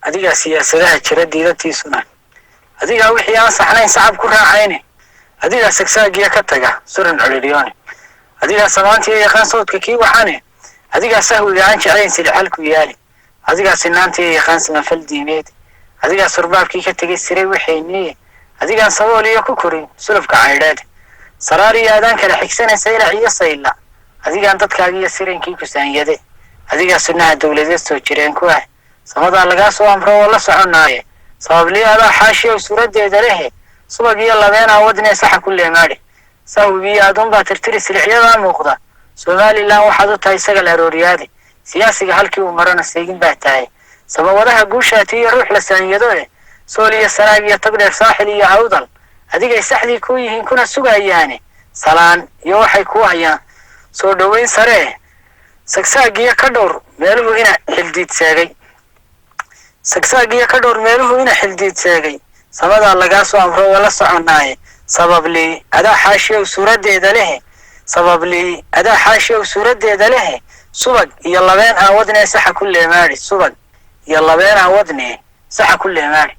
adiga siyaasadaha jira diidatiisuna adiga wixii aan saxnayn sacab ku raacayne adiga sagsaagiya ka taga suran culiriyoone adiga samaantii yaqaan sawdka kii waxane adiga sahwiga aan jeclayn sida xalku yaali adiga sinaantii yaqaan samafal diimeed adiga surbaabkii ka tagay siray waxayni adiga sabooliyo ku korin sulufka caydheed saraari aadaan kala xigsanaysa ilaa iyo sayla adiga dadkaagiyo sireenkii ku saanyade adiga sunnaha dawladeed soo jireen ku ah samada laga soo amro wala soconaaye sabab liyaada xaashiyo suuradeeda leh subag iyo labeena wadne sax ku leemaade sawbiya adoon baa tirtiri silciyada muuqda Soomaaliland waxaad u tahay sagal arooriyaade siyaasiga halkii uu marana seegin baa tahay sababadaha guushaati iyo ruux la saanyado Soomaaliya saraagiya tagdheer saaxil iyo awdal adiga saxdii ku yihiin kuna sugayaane salaan iyo waxay ku hayaan soo dhaweyn sare sagsaagiya ka dhowr meeluhu ina xildiid seegay sagsaagiya ka dhowr meeluhu ina xildiid seegay samada laga soo amro wala soconaaye sabab li ada xaashiyo suuradeeda leh sabab li ada xaashiyo suuradeeda leh subag iyo labeen aan wadne sax ku leemaari subag iyo labeen aan wadne sax ku leemaari